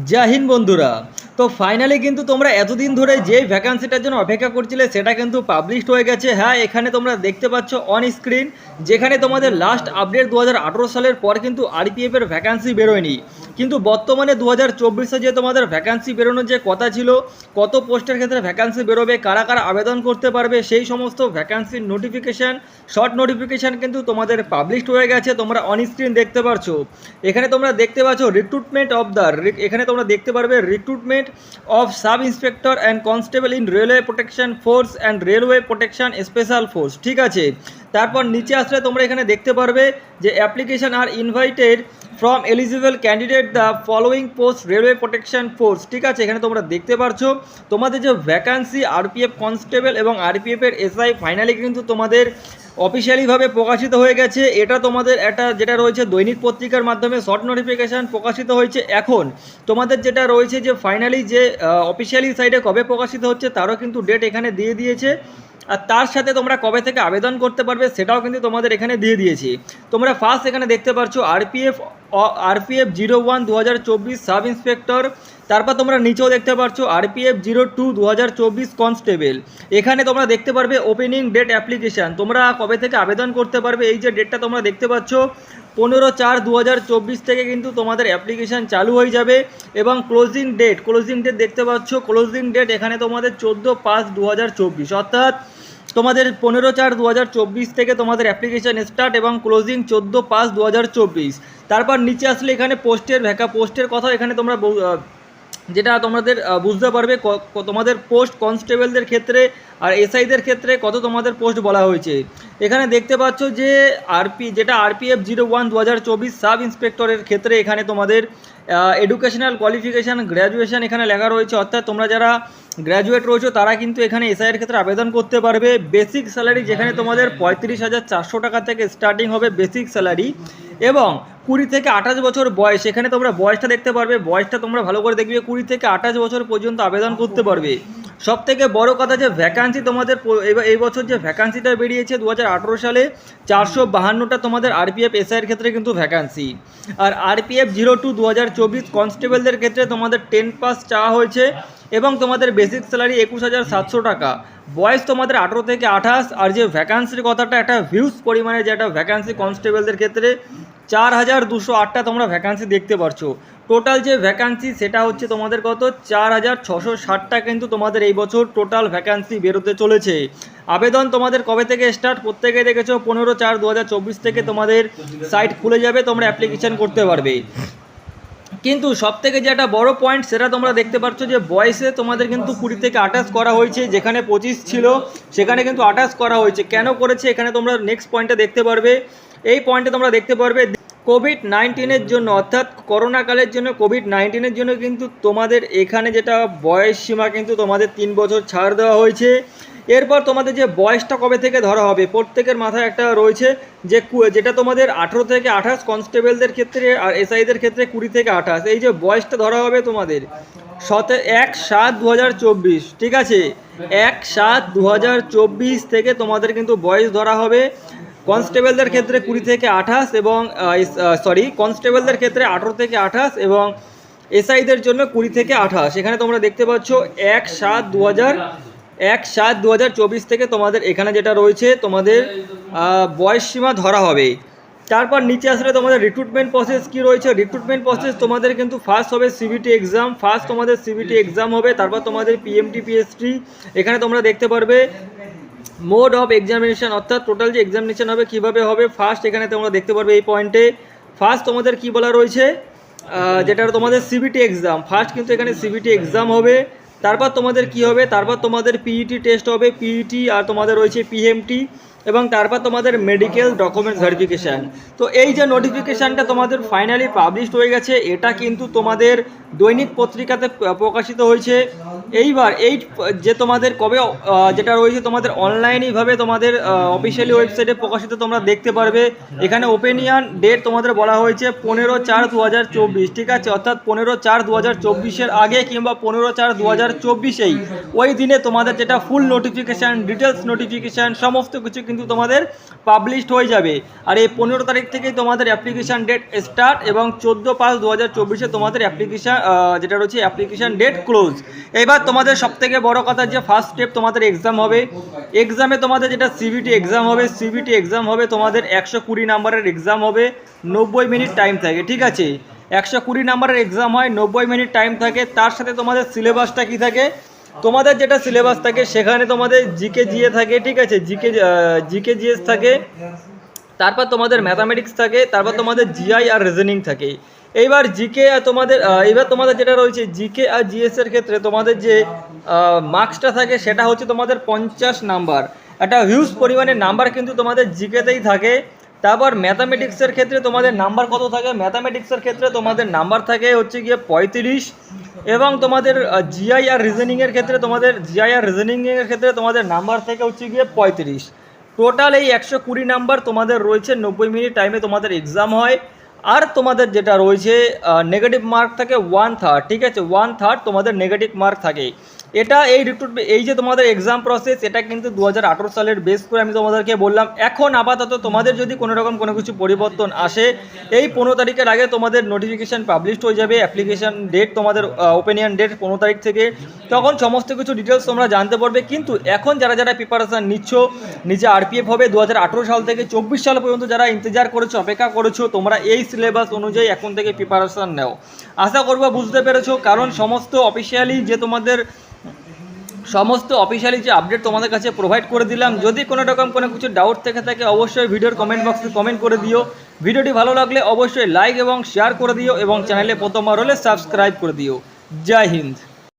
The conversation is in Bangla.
জয় হিন্দ বন্ধুরা। তো ফাইনালি কিন্তু তোমরা এতদিন ধরে যে ভ্যাকান্সিটার জন্য অপেক্ষা করছিলে সেটা কিন্তু পাবলিশড হয়ে গেছে। হ্যাঁ, এখানে তোমরা দেখতে পাচ্ছ অন স্ক্রিন, যেখানে তোমাদের লাস্ট আপডেট 2018 সালের পর কিন্তু আরপিএফের ভ্যাকান্সি বেরোয়নি, কিন্তু বর্তমানে 2024-এ যে তোমাদের ভ্যাকান্সি বেরোনোর যে কথা ছিল, কত পোস্টের ক্ষেত্রে ভ্যাকান্সি বেরোবে, কারা কারা আবেদন করতে পারবে, সেই সমস্ত ভ্যাকান্সির নোটিফিকেশান, শর্ট নোটিফিকেশান কিন্তু তোমাদের পাবলিশড হয়ে গেছে। তোমরা অন স্ক্রিন দেখতে পাচ্ছ, এখানে তোমরা দেখতে পাচ্ছ রিক্রুটমেন্ট অফ দ্য, এখানে তোমরা দেখতে পারবে recruitment of sub inspector and constable in railway protection force and railway protection special force. ঠিক আছে, তারপর নিচে আসলে তোমরা এখানে দেখতে পারবে যে application are invited from eligible candidate the following post railway protection force. ঠিক আছে, এখানে তোমরা দেখতে পারছো তোমাদের যে ভ্যাকান্সি আরপিএফ কনস্টেবল এবং আরপিএফের এসআই ফাইনালি কিন্তু তোমাদের অফিসিয়ালিভাবে প্রকাশিত হয়ে গেছে। এটা তোমাদের একটা যেটা রয়েছে দৈনিক পত্রিকার মাধ্যমে শর্ট নোটিফিকেশান প্রকাশিত হয়েছে। এখন তোমাদের যেটা রয়েছে যে ফাইনালি যে অফিসিয়ালি সাইটে কবে প্রকাশিত হচ্ছে তারও কিন্তু ডেট এখানে দিয়ে দিয়েছে, আর তার সাথে তোমরা কবে থেকে আবেদন করতে পারবে সেটাও কিন্তু তোমাদের এখানে দিয়ে দিয়েছি। তোমরা ফার্স্ট এখানে দেখতে পাচ্ছ আরপিএফ 01 2024 সাব ইন্সপেক্টর, তারপর তোমরা নিচেও দেখতে পাচ্ছ আরপিএফ 02 2024 কনস্টেবল। এখানে তোমরা দেখতে পারবে ওপেনিং ডেট অ্যাপ্লিকেশান, তোমরা কবে থেকে আবেদন করতে পারবে এই যে ডেটটা তোমরা দেখতে পাচ্ছ 15/4/2024 থেকে কিন্তু তোমাদের অ্যাপ্লিকেশান চালু হয়ে যাবে। এবং ক্লোজিং ডেট দেখতে পাচ্ছ, ক্লোজিং ডেট এখানে তোমাদের 14/5/2024, অর্থাৎ তোমাদের 15/4/2024 থেকে তোমাদের অ্যাপ্লিকেশান স্টার্ট এবং ক্লোজিং 14/5/2024। তারপর নিচে আসলে এখানে পোস্টের কথা এখানে তোমরা যেটা তোমাদের বুঝতে পারবে তোমাদের পোস্ট কনস্টেবলদের ক্ষেত্রে আর এসআইদের ক্ষেত্রে কত তোমাদের পোস্ট বলা হয়েছে। এখানে দেখতে পাচ্ছ যে যেটা আরপিএফ 01 2024 সাব ইন্সপেক্টরের ক্ষেত্রে এখানে তোমাদের এডুকেশনাল কোয়ালিফিকেশান গ্র্যাজুয়েশন এখানে লেখা রয়েছে, অর্থাৎ তোমরা যারা গ্র্যাজুয়েট রয়েছে তারা কিন্তু এখানে এসআইয়ের ক্ষেত্রে আবেদন করতে পারবে। বেসিক স্যালারি যেখানে তোমাদের 35,400 টাকা থেকে স্টার্টিং হবে বেসিক স্যালারি, এবং 20 থেকে 28 বছর বয়স, এখানে তোমরা বয়সটা দেখতে পারবে, বয়সটা তোমরা ভালো করে দেখবে, 20 থেকে 28 বছর পর্যন্ত আবেদন করতে পারবে। সব থেকে বড় কথা যে ভ্যাকান্সি তোমাদের এই বছর যে ভ্যাকান্সিটা বেরিয়েছে 2018 সালে 452টা তোমাদের আরপিএফ এসআইয়ের ক্ষেত্রে কিন্তু ভ্যাকান্সি, আর আরপিএফ 02 2024 কনস্টেবলদের ক্ষেত্রে তোমাদের 10 পাস চাওয়া হয়েছে এবং তোমাদের বেসিক স্যালারি 21,700 টাকা, বয়স তোমাদের 18 থেকে 28। আর যে ভ্যাকান্সির কথাটা একটা হিউজ পরিমাণে যে একটা ভ্যাকান্সি কনস্টেবলদের ক্ষেত্রে 4,208টা তোমরা ভ্যাকান্সি দেখতে পারছো। টোটাল যে ভ্যাকান্সি সেটা হচ্ছে তোমাদের কত 4,660টা কিন্তু তোমাদের এই বছর টোটাল ভ্যাকান্সি বেরোতে চলেছে। আবেদন তোমাদের কবে থেকে স্টার্ট, প্রত্যেকে দেখেছো 15/4/2024 থেকে তোমাদের সাইট খুলে যাবে, তোমরা অ্যাপ্লিকেশান করতে পারবে। কিন্তু সবথেকে যে একটা বড় পয়েন্ট সেটা তোমরা দেখতে পাচ্ছ যে বয়সে তোমাদের কিন্তু 20 থেকে 28 করা হয়েছে, যেখানে 25 ছিল সেখানে কিন্তু 28 করা হয়েছে। কেন করেছে এখানে তোমরা নেক্সট পয়েন্টে দেখতে পারবে। এই পয়েন্টে তোমরা দেখতে পারবে কোভিড-19-এর জন্য, অর্থাৎ করোনাকালের জন্য, কোভিড-19-এর জন্য কিন্তু তোমাদের এখানে যেটা বয়স সীমা কিন্তু তোমাদের 3 বছর ছাড় দেওয়া হয়েছে। এরপর তোমাদের যে বয়সটা কবে থেকে ধরা হবে, প্রত্যেকের মাথায় একটা রয়েছে যে যেটা তোমাদের 18 থেকে 28 কনস্টেবলদের ক্ষেত্রে আর এসআইদের ক্ষেত্রে 20 থেকে 28, এই যে বয়সটা ধরা হবে তোমাদের 1/7/2024। ঠিক আছে, 1/7/2024 থেকে তোমাদের কিন্তু বয়স ধরা হবে। কনস্টেবলদের ক্ষেত্রে 20 থেকে 28 এবং কনস্টেবলদের ক্ষেত্রে 18 থেকে 28 এবং এসআইদের জন্য 20 থেকে 28। এখানে তোমরা দেখতে পাচ্ছ 1/7/2024 থেকে তোমাদের এখানে যেটা রয়েছে তোমাদের বয়স সীমা ধরা হবে। তারপর নিচে আসলে তোমাদের রিক্রুটমেন্ট প্রসেস কি রয়েছে। রিক্রুটমেন্ট প্রসেস তোমাদের কিন্তু ফার্স্ট হবে সিবিটি এক্সাম, তোমাদের সিবিটি এক্সাম হবে, তারপর তোমাদের পিএমটি পিএসটি এখানে তোমরা দেখতে পারবে। মোড অফ এক্সামিনেশন, অর্থাৎ টোটাল যে এক্সামিনেশন হবে কীভাবে হবে, ফার্স্ট এখানে তোমরা দেখতে পারবে এই পয়েন্টে ফার্স্ট তোমাদের কি বলা রয়েছে, যেটা তোমাদের সিবিটি এক্সাম, ফার্স্ট কিন্তু এখানে সিবিটি এক্সাম হবে। তারপর তোমাদের কি হবে, তারপর তোমাদের পিইটি টেস্ট হবে, পিইটি, আর তোমাদের রয়েছে পিএমটি, এবং তারপর তোমাদের মেডিকেল ডকুমেন্ট ভেরিফিকেশান। তো এই যে নোটিফিকেশানটা তোমাদের ফাইনালি পাবলিশড হয়ে গেছে, এটা কিন্তু তোমাদের দৈনিক পত্রিকাতে প্রকাশিত হয়েছে। এইবার এই যে তোমাদের কবে যেটা রয়েছে তোমাদের অনলাইনেইভাবে তোমাদের অফিসিয়ালি ওয়েবসাইটে প্রকাশিত তোমরা দেখতে পারবে। এখানে ওপেনিয়ন ডেট তোমাদের বলা হয়েছে 15/4/2024, ঠিক আছে, অর্থাৎ 15/4/2024 আগে কিংবা 15/4/2024 ওই দিনে তোমাদের যেটা ফুল নোটিফিকেশান, ডিটেলস নোটিফিকেশান সমস্ত কিছু কিন্তু তোমাদের পাবলিশড হয়ে যাবে। আর এই 15 তারিখ থেকেই তোমাদের অ্যাপ্লিকেশান ডেট স্টার্ট এবং 14/5/2024 তোমাদের অ্যাপ্লিকেশান যেটা রয়েছে অ্যাপ্লিকেশান ডেট ক্লোজ। এবার তোমাদের সবথেকে বড় কথা যে ফার্স্ট স্টেপ তোমাদের এক্সাম হবে। এক্সামে তোমাদের যেটা সিবিটি এক্সাম হবে, সিবিটি এক্সাম হবে তোমাদের 120 নাম্বারের এক্সাম হবে, 90 মিনিট টাইম থাকে, ঠিক আছে। 120 নাম্বারের এক্সাম হয়, 90 মিনিট টাইম থাকে। তার সাথে তোমাদের সিলেবাসটা কি থাকে, তোমাদের যেটা সিলেবাস থাকে সেখানে তোমাদের জিকে জিএ থাকে, ঠিক আছে, জিকে জিএস থাকে, তারপর তোমাদের ম্যাথামেটিক্স থাকে, তারপর তোমাদের জিআই আর রিজনিং থাকে। এইবার জিকে আর তোমাদের এইবার তোমাদের যেটা রয়েছে জিকে আর জিএস এর ক্ষেত্রে তোমাদের যে মার্কসটা থাকে সেটা হচ্ছে তোমাদের 50 নাম্বার। একটা হিউজ পরিমাণের নাম্বার কিন্তু তোমাদের জিকেতেই থাকে। তারপর ম্যাথামেটিক্সের ক্ষেত্রে তোমাদের নাম্বার কত থাকে, ম্যাথামেটিক্সের ক্ষেত্রে তোমাদের নাম্বার থাকে হচ্ছে গিয়ে 35, এবং তোমাদের জিআই আর রিজনিংয়ের ক্ষেত্রে তোমাদের নাম্বার থেকে হচ্ছে গিয়ে 35। টোটাল এই 120 নাম্বার তোমাদের রয়েছে, 90 মিনিট টাইমে তোমাদের এক্সাম হয়। আর তোমাদের যেটা রয়েছে নেগেটিভ মার্ক থাকে 1/3, ঠিক আছে, 1/3 তোমাদের নেগেটিভ মার্ক থাকে। এটা এই যে তোমাদের এক্সাম প্রসেস এটা কিন্তু 2018 সালের বেস করে আমি তোমাদেরকে বললাম। এখন আপাতত তোমাদের যদি কোনো রকম কোনো কিছু পরিবর্তন আসে, এই 15 তারিখের আগে তোমাদের নোটিফিকেশান পাবলিশড হয়ে যাবে, অ্যাপ্লিকেশান ডেট তোমাদের ওপেনিয়ন ডেট 15 তারিখ থেকে, তখন সমস্ত কিছু ডিটেলস তোমরা জানতে পারবে। কিন্তু এখন যারা যারা প্রিপারেশান নিচ্ছ, নিজে আরপিএফ হবে 2018 সাল থেকে 24 সাল পর্যন্ত যারা ইন্তজার করেছো, অপেক্ষা করেছো, তোমরা এই সিলেবাস অনুযায়ী এখন থেকে প্রিপারেশান নাও। আশা করবো বুঝতে পেরেছো, কারণ সমস্ত অফিসিয়ালি যে আপডেট তোমাদের কাছে প্রোভাইড করে দিলাম। যদি কোনো রকম কোনো কিছু ডাউট থেকে থাকে অবশ্যই ভিডিওর কমেন্ট বক্সে কমেন্ট করে দিও। ভিডিওটি ভালো লাগলে অবশ্যই লাইক এবং শেয়ার করে দিও, এবং চ্যানেলে প্রথমবার হলে সাবস্ক্রাইব করে দিও। জয় হিন্দ।